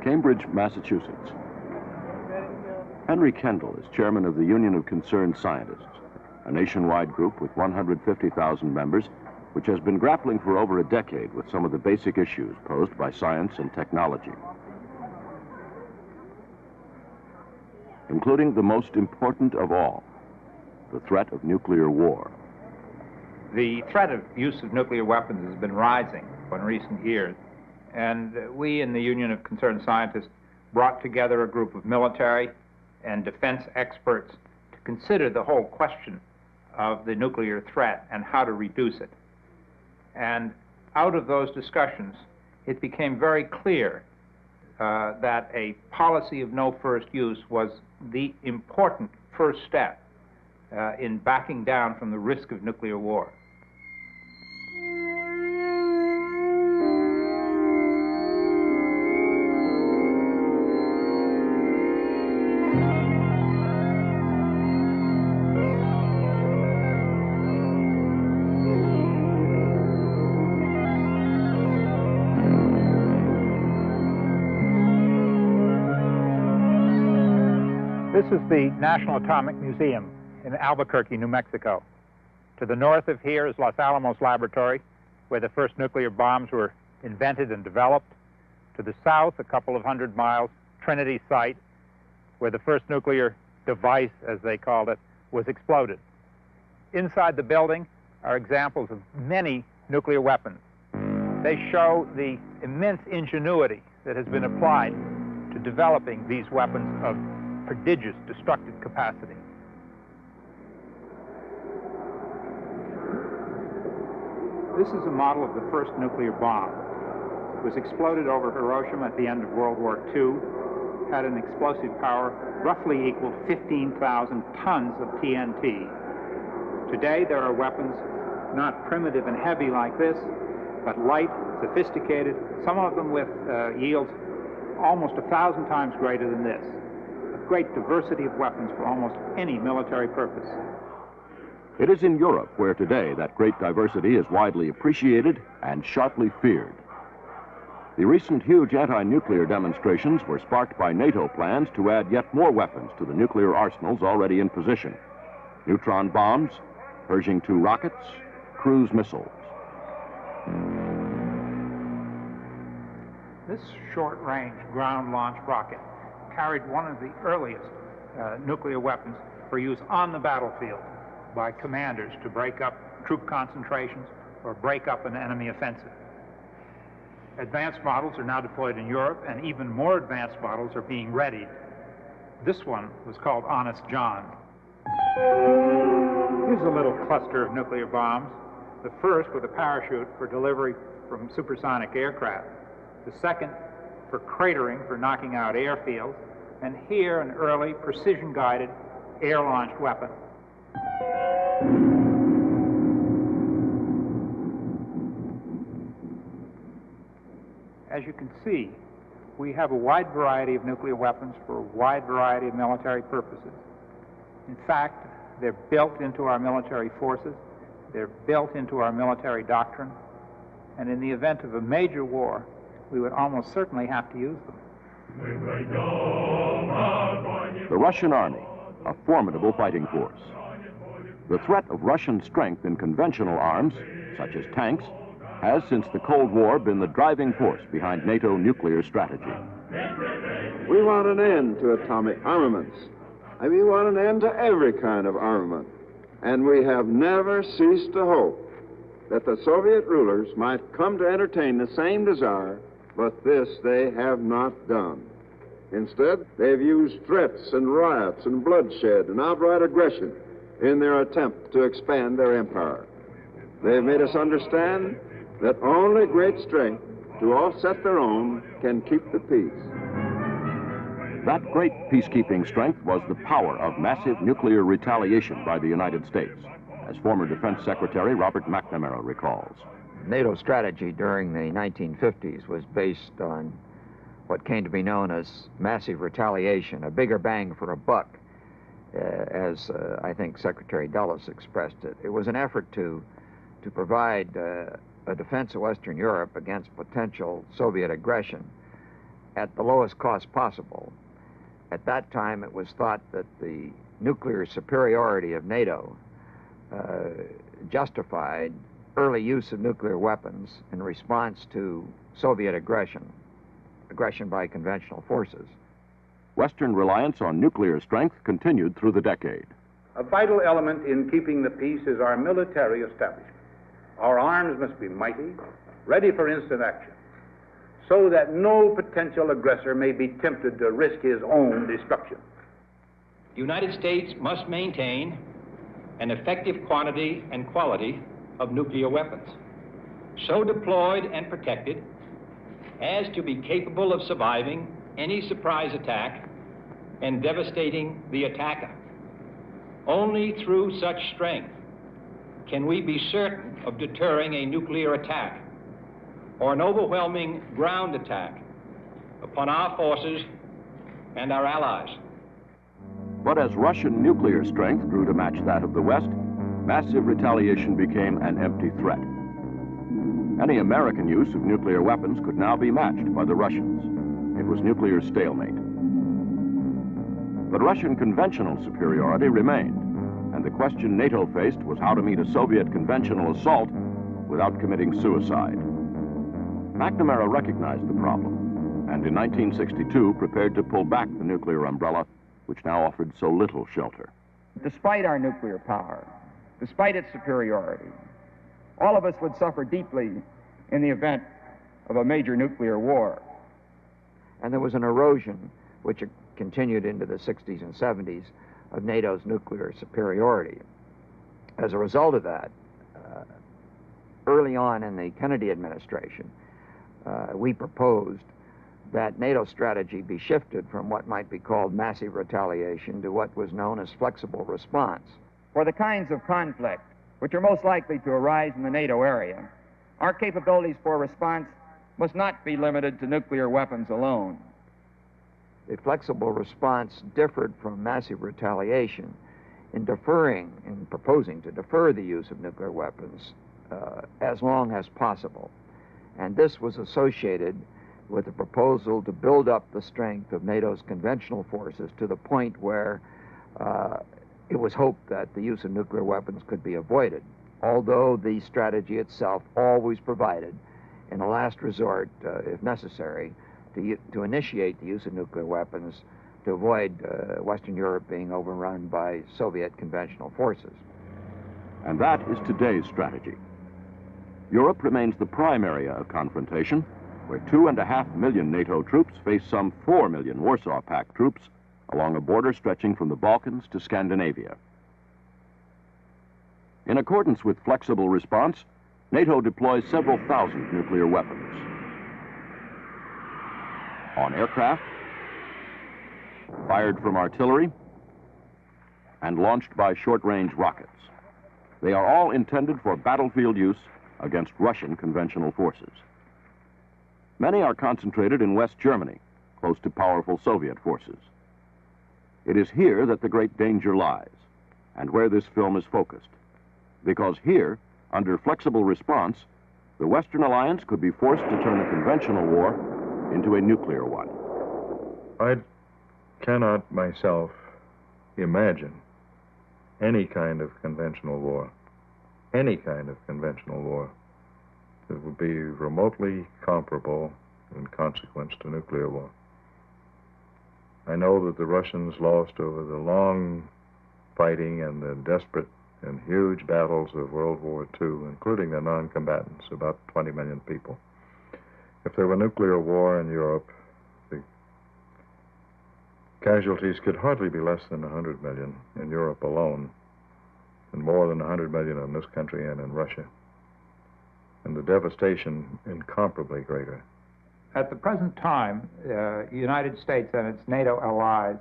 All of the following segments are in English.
Cambridge, Massachusetts. Henry Kendall is chairman of the Union of Concerned Scientists, a nationwide group with 150,000 members, which has been grappling for over a decade with some of the basic issues posed by science and technology, including the most important of all, the threat of nuclear war. The threat of use of nuclear weapons has been rising in recent years, and we in the Union of Concerned Scientists brought together a group of military and defense experts to consider the whole question of the nuclear threat and how to reduce it. And out of those discussions, it became very clear that a policy of no first use was the important first step in backing down from the risk of nuclear war. This is the National Atomic Museum in Albuquerque, New Mexico. To the north of here is Los Alamos Laboratory, where the first nuclear bombs were invented and developed. To the south, a couple of 100 miles, Trinity Site, where the first nuclear device, as they called it, was exploded. Inside the building are examples of many nuclear weapons. They show the immense ingenuity that has been applied to developing these weapons of prodigious destructive capacity. This is a model of the first nuclear bomb. It was exploded over Hiroshima at the end of World War II, had an explosive power roughly equal to 15,000 tons of TNT. Today there are weapons not primitive and heavy like this, but light, sophisticated, some of them with yields almost 1,000 times greater than this. Great diversity of weapons for almost any military purpose. It is in Europe where today that great diversity is widely appreciated and sharply feared. The recent huge anti-nuclear demonstrations were sparked by NATO plans to add yet more weapons to the nuclear arsenals already in position. Neutron bombs, Pershing II rockets, cruise missiles. This short-range ground-launched rocket carried one of the earliest nuclear weapons for use on the battlefield by commanders to break up troop concentrations or break up an enemy offensive. Advanced models are now deployed in Europe, and even more advanced models are being readied. This one was called Honest John. Here's a little cluster of nuclear bombs. The first with a parachute for delivery from supersonic aircraft. The second for cratering, for knocking out airfields, and here an early precision-guided air-launched weapon. As you can see, we have a wide variety of nuclear weapons for a wide variety of military purposes. In fact, they're built into our military forces, they're built into our military doctrine, and in the event of a major war, we would almost certainly have to use them. The Russian army, a formidable fighting force. The threat of Russian strength in conventional arms, such as tanks, has since the Cold War been the driving force behind NATO nuclear strategy. We want an end to atomic armaments, and we want an end to every kind of armament. And we have never ceased to hope that the Soviet rulers might come to entertain the same desire, but this they have not done. Instead, they've used threats and riots and bloodshed and outright aggression in their attempt to expand their empire. They've made us understand that only great strength to offset their own can keep the peace. That great peacekeeping strength was the power of massive nuclear retaliation by the United States, as former Defense Secretary Robert McNamara recalls. NATO strategy during the 1950s was based on what came to be known as massive retaliation, a bigger bang for a buck, as I think Secretary Dulles expressed it. It was an effort to provide a defense of Western Europe against potential Soviet aggression. at the lowest cost possible. At that time, it was thought that the nuclear superiority of NATO justified early use of nuclear weapons in response to Soviet aggression by conventional forces. Western reliance on nuclear strength continued through the decade. A vital element in keeping the peace is our military establishment. Our arms must be mighty, ready for instant action, so that no potential aggressor may be tempted to risk his own destruction. The United States must maintain an effective quantity and quality of nuclear weapons, so deployed and protected as to be capable of surviving any surprise attack and devastating the attacker. Only through such strength can we be certain of deterring a nuclear attack or an overwhelming ground attack upon our forces and our allies. But as Russian nuclear strength grew to match that of the West, massive retaliation became an empty threat. Any American use of nuclear weapons could now be matched by the Russians. It was nuclear stalemate. But Russian conventional superiority remained, and the question NATO faced was how to meet a Soviet conventional assault without committing suicide. McNamara recognized the problem, and in 1962 prepared to pull back the nuclear umbrella, which now offered so little shelter. Despite our nuclear power, despite its superiority, all of us would suffer deeply in the event of a major nuclear war. And there was an erosion which continued into the 60s and 70s of NATO's nuclear superiority. As a result of that, early on in the Kennedy administration, we proposed that NATO strategy be shifted from what might be called massive retaliation to what was known as flexible response. For the kinds of conflict which are most likely to arise in the NATO area, our capabilities for response must not be limited to nuclear weapons alone. The flexible response differed from massive retaliation in proposing to defer the use of nuclear weapons as long as possible. And this was associated with the proposal to build up the strength of NATO's conventional forces to the point where it was hoped that the use of nuclear weapons could be avoided, although the strategy itself always provided, in a last resort, if necessary, to initiate the use of nuclear weapons to avoid Western Europe being overrun by Soviet conventional forces. And that is today's strategy. Europe remains the prime area of confrontation, where 2.5 million NATO troops face some 4 million Warsaw Pact troops along a border stretching from the Balkans to Scandinavia. In accordance with flexible response, NATO deploys several thousand nuclear weapons. On aircraft, fired from artillery, and launched by short-range rockets. They are all intended for battlefield use against Russian conventional forces. Many are concentrated in West Germany, close to powerful Soviet forces. It is here that the great danger lies, and where this film is focused. Because here, under flexible response, the Western alliance could be forced to turn a conventional war into a nuclear one. I cannot myself imagine any kind of conventional war, that would be remotely comparable in consequence to nuclear war. I know that the Russians lost over the long fighting and the desperate and huge battles of World War II, including the non-combatants, about 20 million people. If there were nuclear war in Europe, the casualties could hardly be less than 100 million in Europe alone, and more than 100 million in this country and in Russia. And the devastation incomparably greater. At the present time, the United States and its NATO allies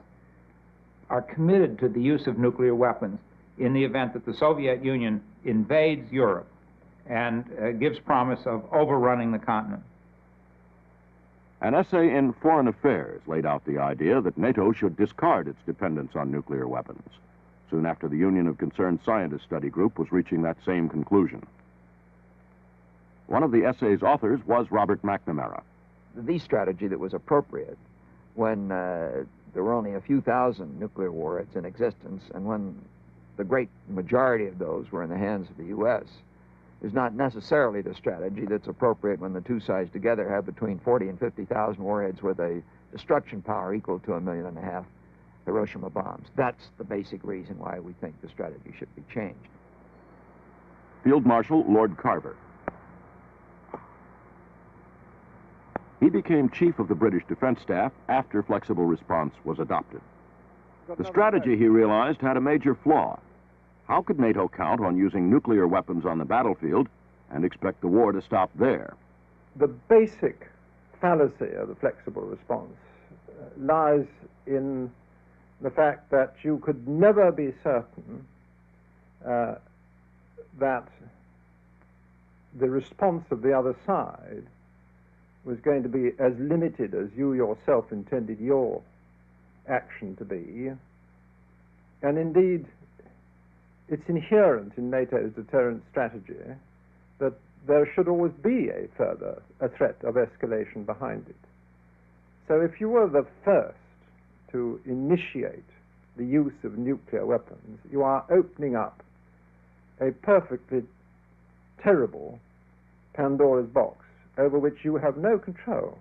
are committed to the use of nuclear weapons in the event that the Soviet Union invades Europe and gives promise of overrunning the continent. An essay in Foreign Affairs laid out the idea that NATO should discard its dependence on nuclear weapons, soon after the Union of Concerned Scientists Study Group was reaching that same conclusion. One of the essay's authors was Robert McNamara, the strategy that was appropriate when there were only a few thousand nuclear warheads in existence, and when the great majority of those were in the hands of the U.S., is not necessarily the strategy that's appropriate when the two sides together have between 40 and 50,000 warheads with a destruction power equal to 1.5 million Hiroshima bombs. That's the basic reason why we think the strategy should be changed. Field Marshal Lord Carver. He became chief of the British Defense Staff after flexible response was adopted. The strategy, he realized, had a major flaw. How could NATO count on using nuclear weapons on the battlefield and expect the war to stop there? The basic fallacy of the flexible response lies in the fact that you could never be certain that the response of the other side was going to be as limited as you yourself intended your action to be. And indeed, it's inherent in NATO's deterrent strategy that there should always be a threat of escalation behind it. So if you were the first to initiate the use of nuclear weapons, you are opening up a perfectly terrible Pandora's box over which you have no control.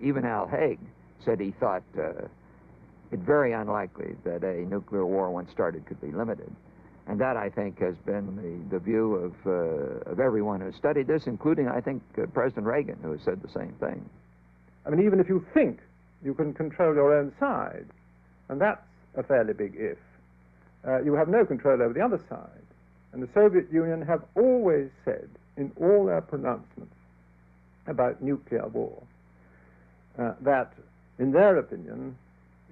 Even Al Haig said he thought it very unlikely that a nuclear war, once started, could be limited. And that, I think, has been the view of everyone who's studied this, including, I think, President Reagan, who has said the same thing. I mean, even if you think you can control your own side, and that's a fairly big if, you have no control over the other side. And the Soviet Union have always said, in all their pronouncements about nuclear war, that, in their opinion,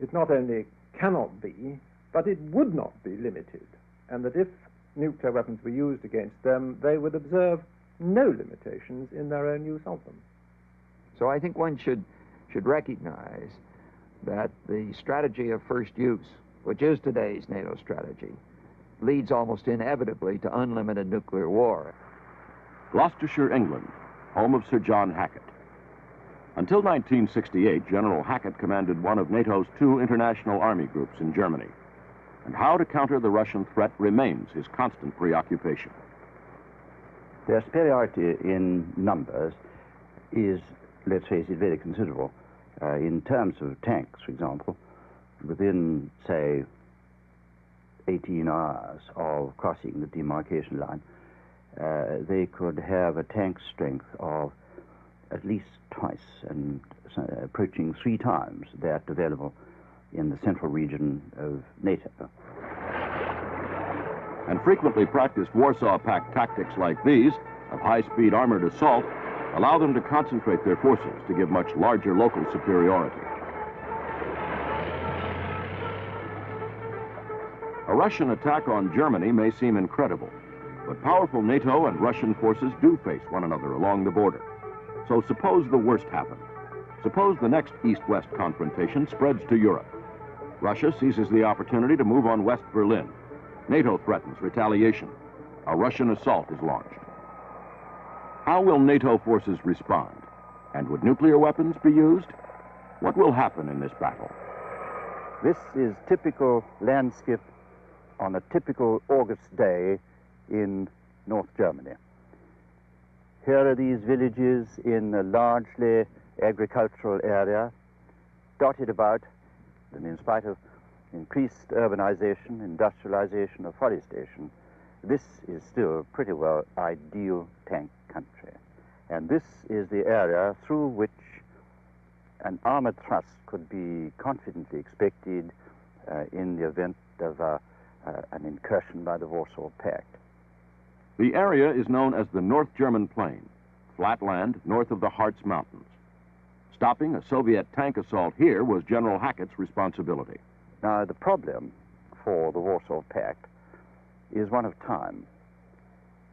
it not only cannot be, but it would not be limited, and that if nuclear weapons were used against them, they would observe no limitations in their own use of them. So I think one should recognize that the strategy of first use, which is today's NATO strategy, leads almost inevitably to unlimited nuclear war. Gloucestershire, England, home of Sir John Hackett. Until 1968, General Hackett commanded one of NATO's 2 international army groups in Germany. And how to counter the Russian threat remains his constant preoccupation. Their superiority in numbers is, let's face it, very considerable. In terms of tanks, for example, within, say, 18 hours of crossing the demarcation line, they could have a tank strength of at least twice and approaching 3 times that available in the central region of NATO. And frequently practiced Warsaw Pact tactics like these, of high-speed armored assault, allow them to concentrate their forces to give much larger local superiority. A Russian attack on Germany may seem incredible, but powerful NATO and Russian forces do face one another along the border. So suppose the worst happened. Suppose the next East-West confrontation spreads to Europe. Russia seizes the opportunity to move on West Berlin. NATO threatens retaliation. A Russian assault is launched. How will NATO forces respond? And would nuclear weapons be used? What will happen in this battle? This is typical landscape on a typical August day in North Germany. Here are these villages in a largely agricultural area, dotted about, and in spite of increased urbanization, industrialization, or forestation, this is still pretty well ideal tank country. And this is the area through which an armored thrust could be confidently expected in the event of an incursion by the Warsaw Pact. The area is known as the North German Plain, flat land north of the Harz Mountains. Stopping a Soviet tank assault here was General Hackett's responsibility. Now, the problem for the Warsaw Pact is one of time.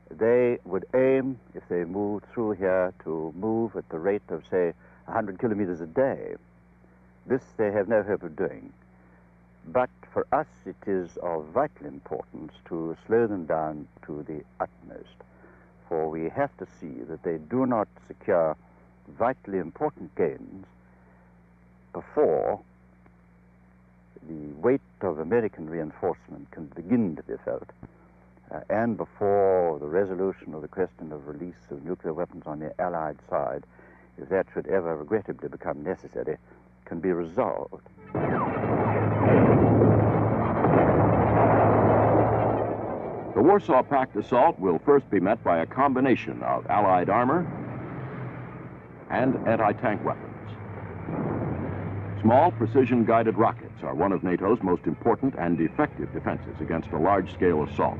They would aim, if they moved through here, to move at the rate of, say, 100 kilometers a day. This they have no hope of doing. But for us, it is of vital importance to slow them down to the utmost, for we have to see that they do not secure vitally important gains before the weight of American reinforcement can begin to be felt, and before the resolution of the question of release of nuclear weapons on the Allied side, if that should ever regrettably become necessary, can be resolved. The Warsaw Pact assault will first be met by a combination of Allied armor and anti-tank weapons. Small precision-guided rockets are one of NATO's most important and effective defenses against a large-scale assault.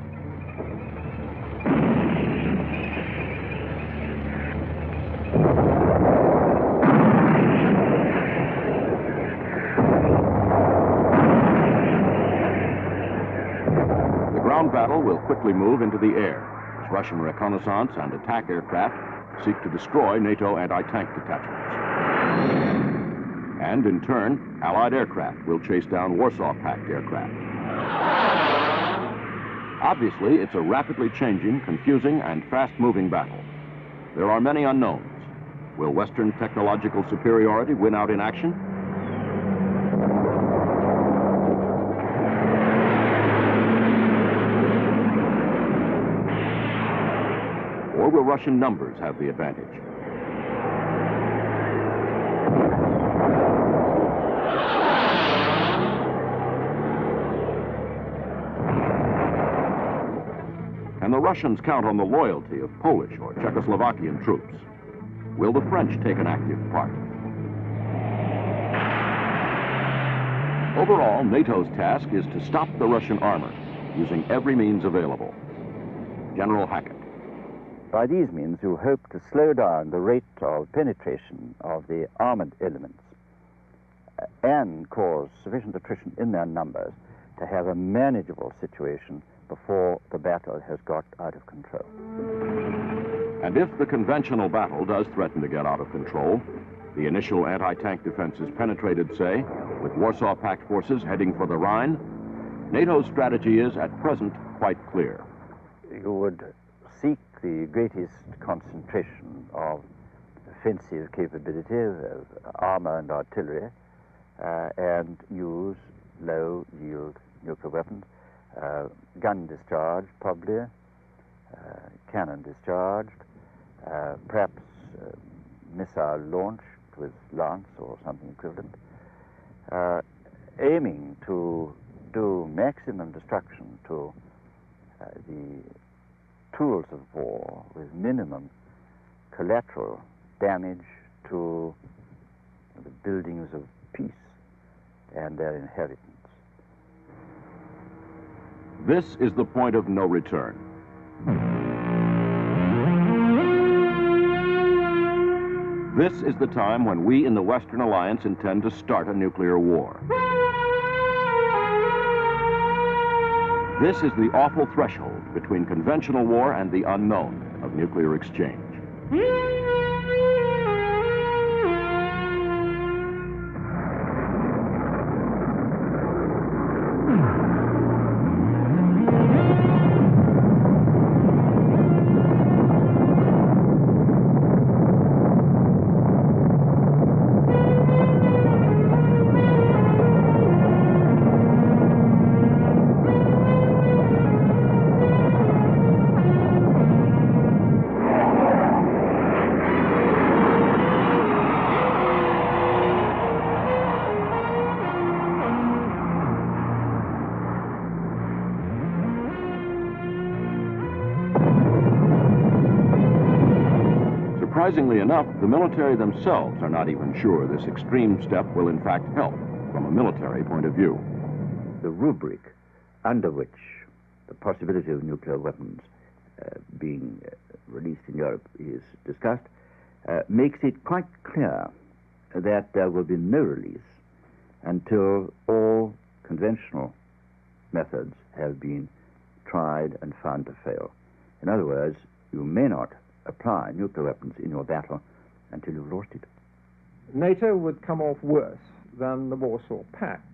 The ground battle will quickly move into the air as Russian reconnaissance and attack aircraft seek to destroy NATO anti-tank detachments. And in turn, Allied aircraft will chase down Warsaw Pact aircraft. Obviously, it's a rapidly changing, confusing, and fast-moving battle. There are many unknowns. Will Western technological superiority win out in action? Or will Russian numbers have the advantage? Can the Russians count on the loyalty of Polish or Czechoslovakian troops? Will the French take an active part? Overall, NATO's task is to stop the Russian armor using every means available. General Hackett. By these means, you hope to slow down the rate of penetration of the armored elements and cause sufficient attrition in their numbers to have a manageable situation before the battle has got out of control. And if the conventional battle does threaten to get out of control, the initial anti-tank defenses penetrated, say, with Warsaw Pact forces heading for the Rhine, NATO's strategy is, at present, quite clear. You would seek the greatest concentration of offensive capability of armor and artillery, and use low-yield nuclear weapons, gun discharged, probably, cannon discharged, perhaps missile launched with Lance or something equivalent, aiming to do maximum destruction to the tools of war with minimum collateral damage to the buildings of peace and their inhabitants. This is the point of no return. This is the time when we in the Western Alliance intend to start a nuclear war. This is the awful threshold between conventional war and the unknown of nuclear exchange. Surprisingly enough, the military themselves are not even sure this extreme step will in fact help from a military point of view. The rubric under which the possibility of nuclear weapons being released in Europe is discussed makes it quite clear that there will be no release until all conventional methods have been tried and found to fail. In other words, you may not apply nuclear weapons in your battle until you've lost it. NATO would come off worse than the Warsaw Pact.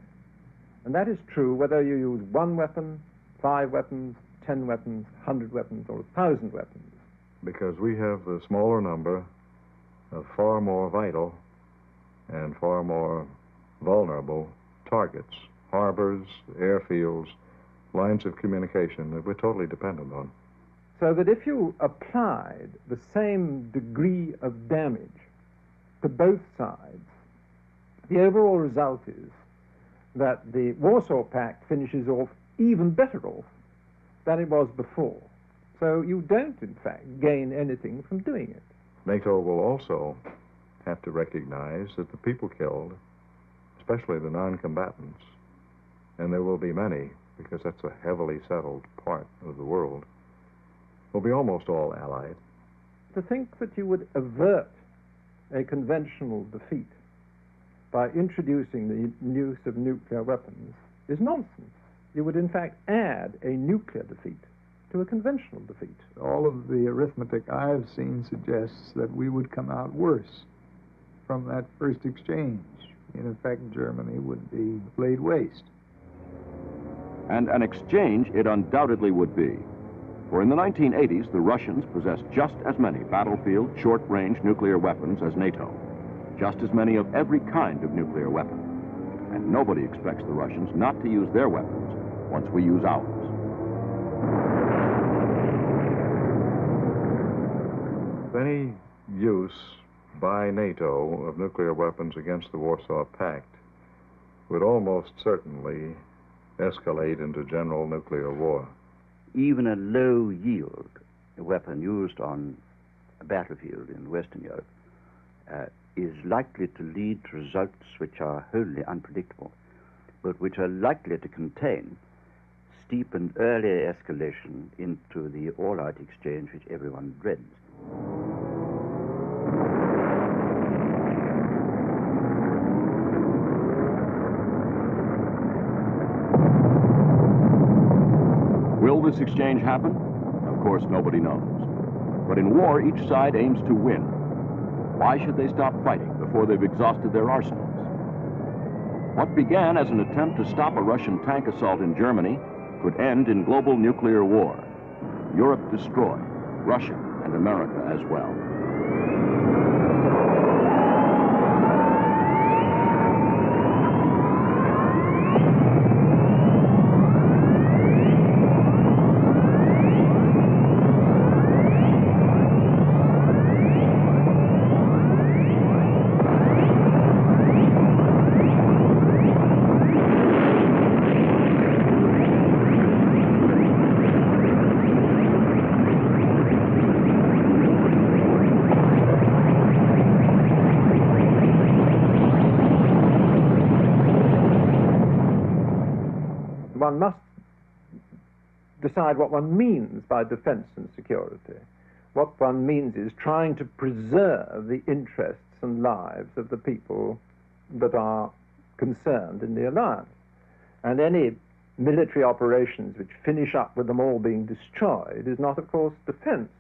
And that is true whether you use 1 weapon, 5 weapons, 10 weapons, 100 weapons, or 1,000 weapons. Because we have the smaller number of far more vital and far more vulnerable targets, harbors, airfields, lines of communication that we're totally dependent on. So that if you applied the same degree of damage to both sides, the overall result is that the Warsaw Pact finishes off even better off than it was before. So you don't, in fact, gain anything from doing it. NATO will also have to recognize that the people killed, especially the non-combatants, and there will be many, because that's a heavily settled part of the world, will be almost all allied. To think that you would avert a conventional defeat by introducing the use of nuclear weapons is nonsense. You would, in fact, add a nuclear defeat to a conventional defeat. All of the arithmetic I've seen suggests that we would come out worse from that first exchange. In effect, Germany would be laid waste. And an exchange it undoubtedly would be. For in the 1980s, the Russians possessed just as many battlefield, short-range nuclear weapons as NATO. Just as many of every kind of nuclear weapon. And nobody expects the Russians not to use their weapons once we use ours. Any use by NATO of nuclear weapons against the Warsaw Pact would almost certainly escalate into general nuclear war. Even a low-yield weapon used on a battlefield in Western Europe is likely to lead to results which are wholly unpredictable, but which are likely to contain steep and early escalation into the all-out exchange which everyone dreads. Will this exchange happen? Of course, nobody knows. But in war, each side aims to win. Why should they stop fighting before they've exhausted their arsenals? What began as an attempt to stop a Russian tank assault in Germany could end in global nuclear war. Europe destroyed, Russia and America as well. One must decide what one means by defense and security. What one means is trying to preserve the interests and lives of the people that are concerned in the alliance. And any military operations which finish up with them all being destroyed is not, of course, defense.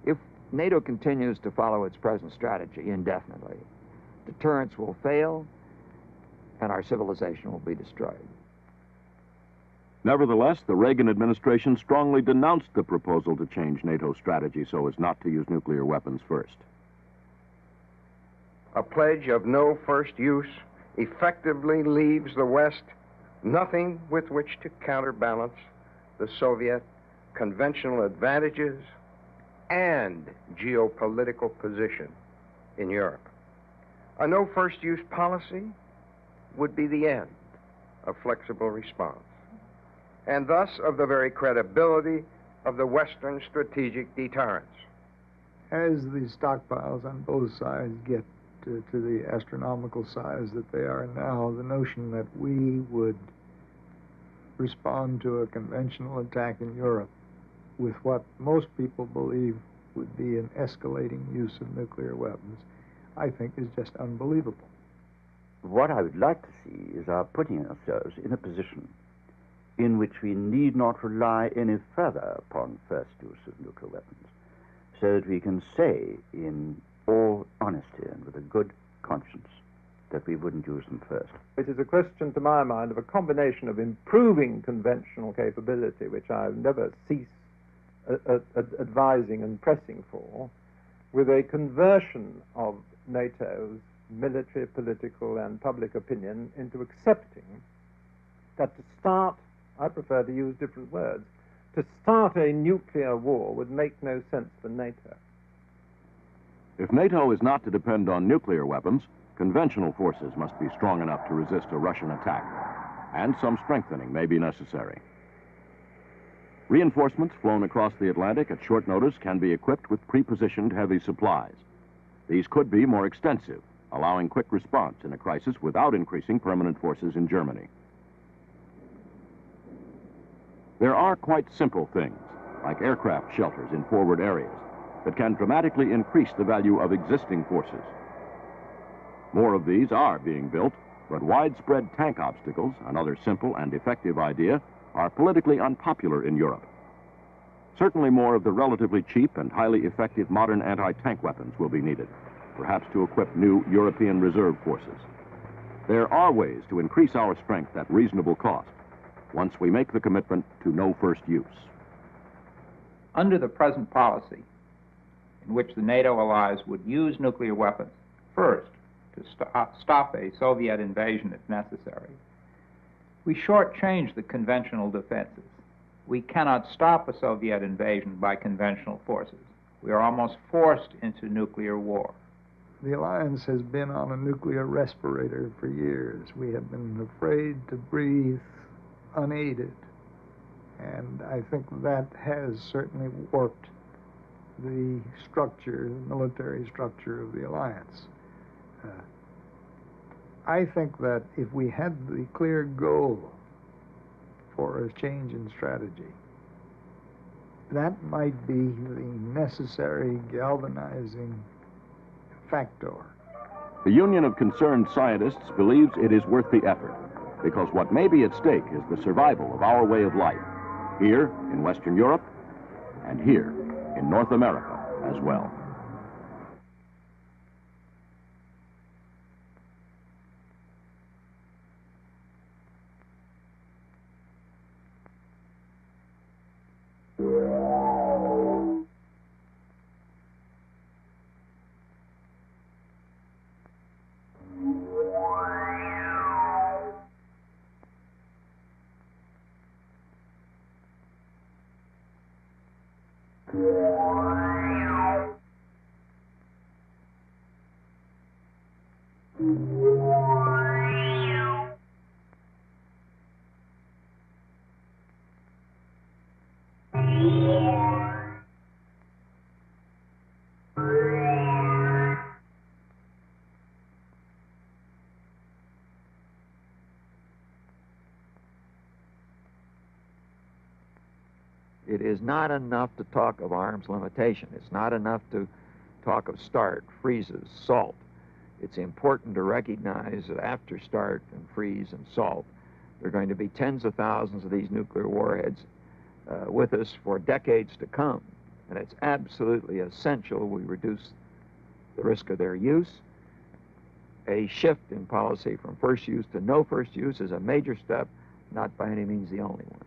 If NATO continues to follow its present strategy indefinitely, deterrence will fail and our civilization will be destroyed. Nevertheless, the Reagan administration strongly denounced the proposal to change NATO's strategy so as not to use nuclear weapons first. A pledge of no first use effectively leaves the West nothing with which to counterbalance the Soviet conventional advantages and geopolitical position in Europe. A no first use policy would be the end of flexible response, and thus of the very credibility of the Western strategic deterrence. As the stockpiles on both sides get to the astronomical size that they are now, the notion that we would respond to a conventional attack in Europe with what most people believe would be an escalating use of nuclear weapons, I think is just unbelievable. What I would like to see is our putting ourselves in a position in which we need not rely any further upon first use of nuclear weapons, so that we can say in all honesty and with a good conscience that we wouldn't use them first. It is a question, to my mind, of a combination of improving conventional capability, which I've never ceased advising and pressing for, with a conversion of NATO's military, political, and public opinion into accepting that to start, I prefer to use different words, to start a nuclear war would make no sense for NATO. If NATO is not to depend on nuclear weapons, conventional forces must be strong enough to resist a Russian attack, and some strengthening may be necessary. Reinforcements flown across the Atlantic at short notice can be equipped with pre-positioned heavy supplies. These could be more extensive, allowing quick response in a crisis without increasing permanent forces in Germany. There are quite simple things, like aircraft shelters in forward areas, that can dramatically increase the value of existing forces. More of these are being built, but widespread tank obstacles, another simple and effective idea, are politically unpopular in Europe. Certainly more of the relatively cheap and highly effective modern anti-tank weapons will be needed, perhaps to equip new European reserve forces. There are ways to increase our strength at reasonable cost, once we make the commitment to no first use. Under the present policy, in which the NATO allies would use nuclear weapons first to stop a Soviet invasion if necessary, we shortchange the conventional defenses. We cannot stop a Soviet invasion by conventional forces. We are almost forced into nuclear war. The alliance has been on a nuclear respirator for years. We have been afraid to breathe unaided. And I think that has certainly warped the structure, the military structure of the alliance. I think that if we had the clear goal for a change in strategy, that might be the necessary galvanizing factor. The Union of Concerned Scientists believes it is worth the effort, because what may be at stake is the survival of our way of life, here in Western Europe and here in North America as well. It is not enough to talk of arms limitation. It's not enough to talk of START, freezes, SALT. It's important to recognize that after START and freeze and SALT, there are going to be tens of thousands of these nuclear warheads with us for decades to come. And it's absolutely essential we reduce the risk of their use. A shift in policy from first use to no first use is a major step, not by any means the only one.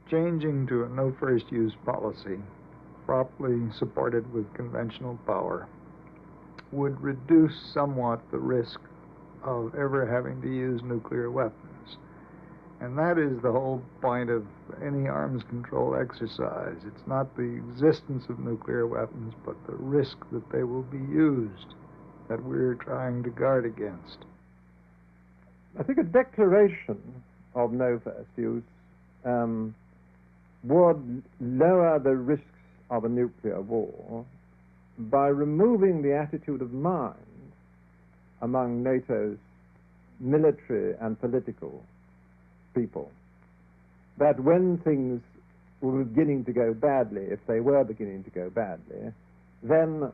Changing to a no first use policy, properly supported with conventional power, would reduce somewhat the risk of ever having to use nuclear weapons. And that is the whole point of any arms control exercise. It's not the existence of nuclear weapons, but the risk that they will be used that we're trying to guard against. I think a declaration of no first use would lower the risks of a nuclear war by removing the attitude of mind among NATO's military and political people that when things were beginning to go badly, if they were beginning to go badly, then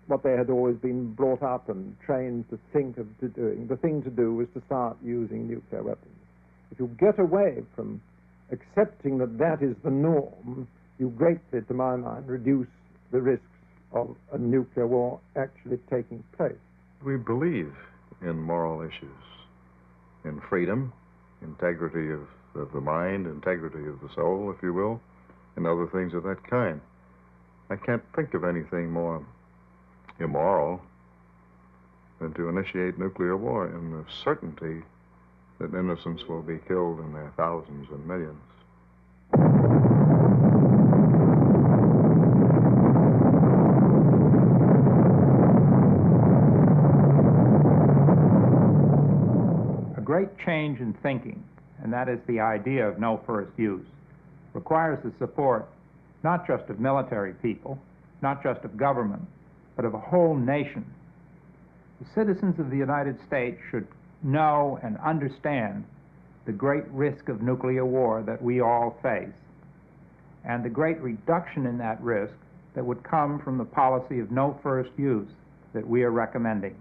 what they had always been brought up and trained to think of doing, the thing to do was to start using nuclear weapons. If you get away from accepting that that is the norm, you greatly, to my mind, reduce the risks of a nuclear war actually taking place. We believe in moral issues, in freedom, integrity of the mind, integrity of the soul, if you will, and other things of that kind. I can't think of anything more immoral than to initiate nuclear war in the certainty that innocents will be killed in their thousands and millions. A great change in thinking, and that is the idea of no first use, requires the support not just of military people, not just of government, but of a whole nation. The citizens of the United States should know and understand the great risk of nuclear war that we all face, and the great reduction in that risk that would come from the policy of no first use that we are recommending.